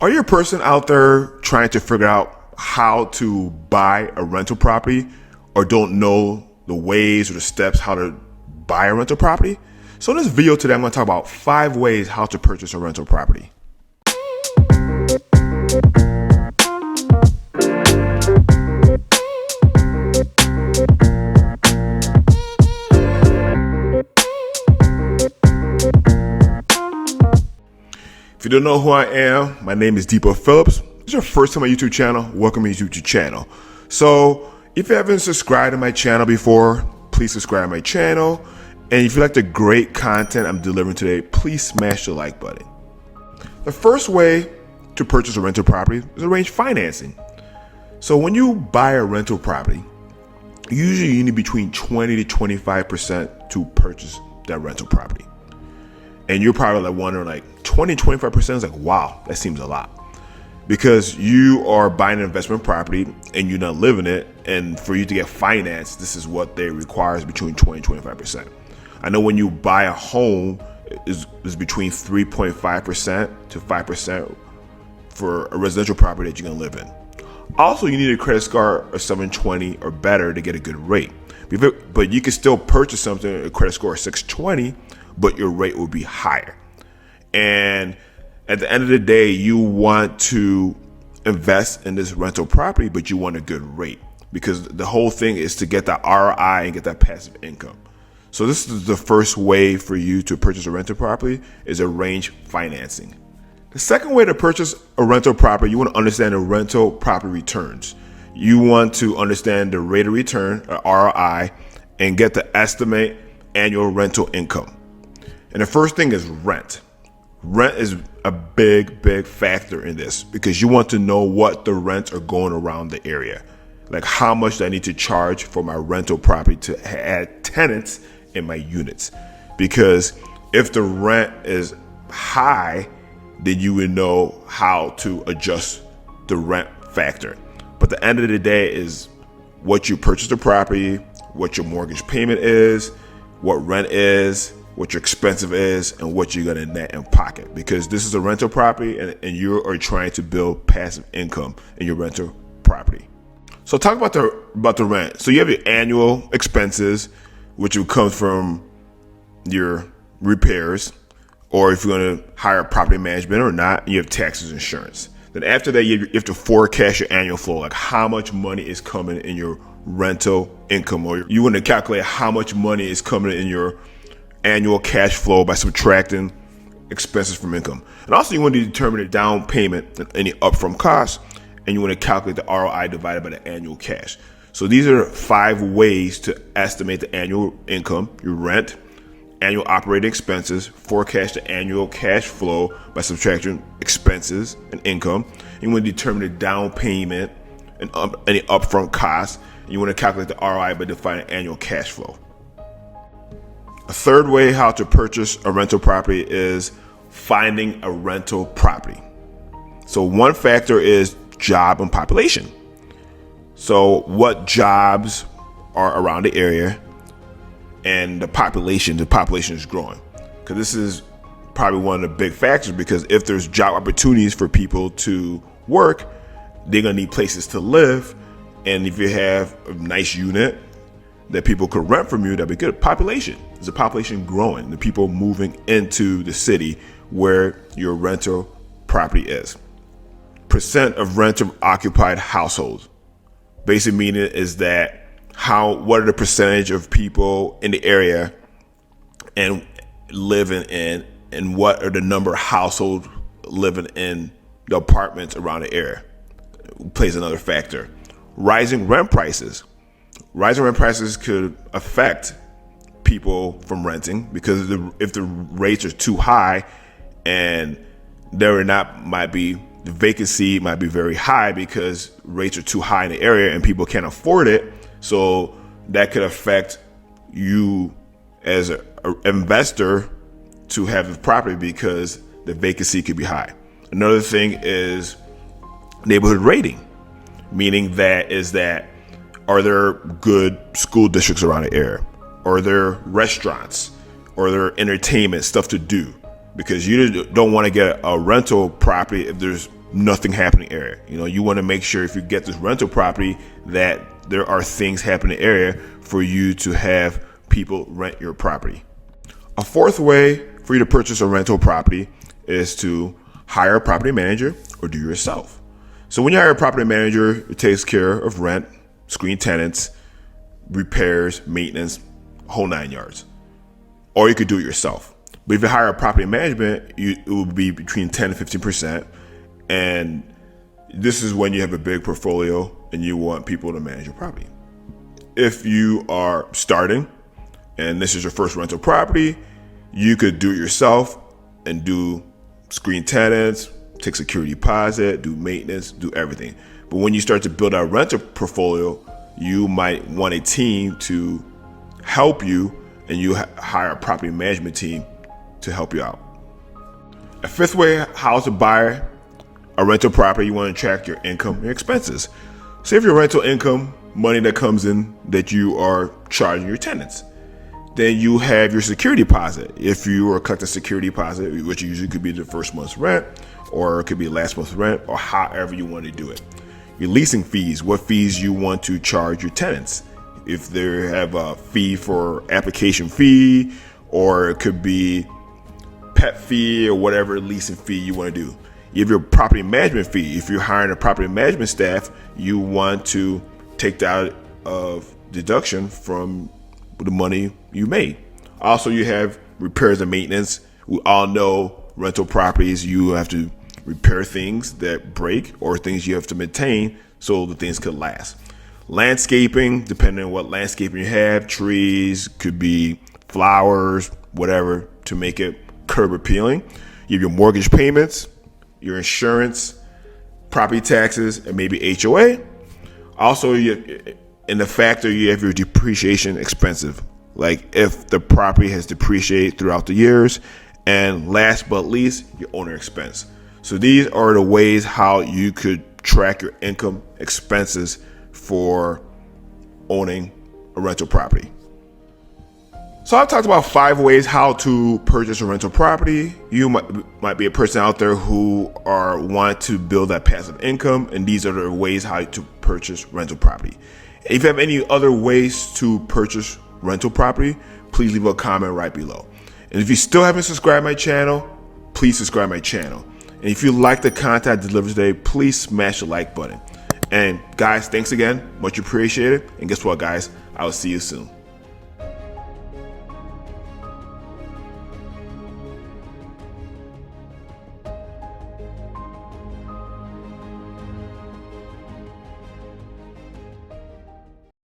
Are you a person out there trying to figure out how to buy a rental property or don't know the ways or the steps how to buy a rental property? So in this video today, I'm going to talk about 5 ways how to purchase a rental property. If you don't know who I am, my name is Dipo.phillips. If it's your first time on my YouTube channel, welcome to my YouTube channel. So if you haven't subscribed to my channel before, please subscribe to my channel. And if you like the great content I'm delivering today, please smash the like button. The first way to purchase a rental property is arrange financing. So when you buy a rental property, usually you need between 20 to 25% to purchase that rental property. And you're probably like wondering, like 20, 25% is like, wow, that seems a lot. Because you are buying an investment property and you're not living it. And for you to get financed, this is what they require, is between 20 and 25%. I know when you buy a home, is between 3.5% to 5% for a residential property that you're going to live in. Also, you need a credit score of 720 or better to get a good rate. But you can still purchase something, a credit score of 620, but your rate will be higher. And at the end of the day, you want to invest in this rental property, but you want a good rate, because the whole thing is to get that ROI and get that passive income. So this is the first way for you to purchase a rental property, is arrange financing. The second way to purchase a rental property, you want to understand the rental property returns. You want to understand the rate of return, or ROI, and get the estimate annual rental income. And the first thing is rent. Rent is a big factor in this, because you want to know what the rents are going around the area. Like, how much do I need to charge for my rental property to add tenants in my units? Because if the rent is high, then you would know how to adjust the rent factor. But the end of the day is what you purchased the property, what your mortgage payment is, what rent is, what your expensive is, and what you're going to net in pocket. Because this is a rental property and you are trying to build passive income in your rental property. So talk about the rent. So you have your annual expenses, which will come from your repairs, or if you're going to hire property management or not, you have taxes, insurance. Then after that, you have to forecast your annual flow, like how much money is coming in your rental income, or you want to calculate how much money is coming in your annual cash flow by subtracting expenses from income. And also, you want to determine the down payment and any upfront costs, and you want to calculate the ROI divided by the annual cash. So these are 5 ways to estimate the annual income: your rent, annual operating expenses, forecast the annual cash flow by subtracting expenses and income. You want to determine the down payment and any upfront costs. And you want to calculate the ROI by defining annual cash flow. A third way how to purchase a rental property is finding a rental property. So one factor is job and population. So what jobs are around the area, and the population is growing. Because this is probably one of the big factors, because if there's job opportunities for people to work, they're going to need places to live. And if you have a nice unit that people could rent from you, that'd be good. Population. Is the population growing? The people moving into the city where your rental property is. Percent of rental occupied households. Basic meaning is that what are the percentage of people in the area and living in, and what are the number of households living in the apartments around the area? Plays another factor. Rising rent prices. Rising rent prices could affect people from renting, because if the rates are too high, and the vacancy might be very high because rates are too high in the area and people can't afford it. So that could affect you as an investor to have the property, because the vacancy could be high. Another thing is neighborhood rating, meaning that are there good school districts around the area? Are there restaurants? Are there entertainment stuff to do? because you don't want to get a rental property if there's nothing happening in the area. You want to make sure if you get this rental property that there are things happening in the area for you to have people rent your property. A fourth way for you to purchase a rental property is to hire a property manager or do it yourself. So when you hire a property manager, it takes care of rent, screen tenants, repairs, maintenance, whole 9 yards. Or you could do it yourself. But if you hire a property management, it will be between 10 and 15%. And this is when you have a big portfolio and you want people to manage your property. If you are starting and this is your first rental property, you could do it yourself and do screen tenants, take security deposit, do maintenance, do everything. But when you start to build a rental portfolio, you might want a team to help you, and you hire a property management team to help you out. A fifth way how to buy a rental property, you want to track your income and expenses. So if your rental income, money that comes in that you are charging your tenants, then you have your security deposit. If you are collecting security deposit, which usually could be the first month's rent, or it could be last month's rent, or however you want to do it. Your leasing fees, what fees you want to charge your tenants. If they have a fee for application fee, or it could be pet fee or whatever leasing fee you want to do. You have your property management fee. If you're hiring a property management staff, you want to take that out of deduction from the money you made. Also, you have repairs and maintenance. We all know rental properties, you have to repair things that break or things you have to maintain so the things could last. Landscaping, depending on what landscaping you have, trees, could be flowers, whatever, to make it curb appealing. You have your mortgage payments, your insurance, property taxes, and maybe HOA. Also, in the factor, you have your depreciation expenses, like if the property has depreciated throughout the years. And last but least, your owner expense. So these are the ways how you could track your income expenses for owning a rental property. So I've talked about 5 ways how to purchase a rental property. You might be a person out there who want to build that passive income, and these are the ways how to purchase rental property. If you have any other ways to purchase rental property, please leave a comment right below. And if you still haven't subscribed to my channel, please subscribe to my channel. And if you like the content I deliver today, please smash the like button. And guys, thanks again. Much appreciated. And guess what, guys? I will see you soon.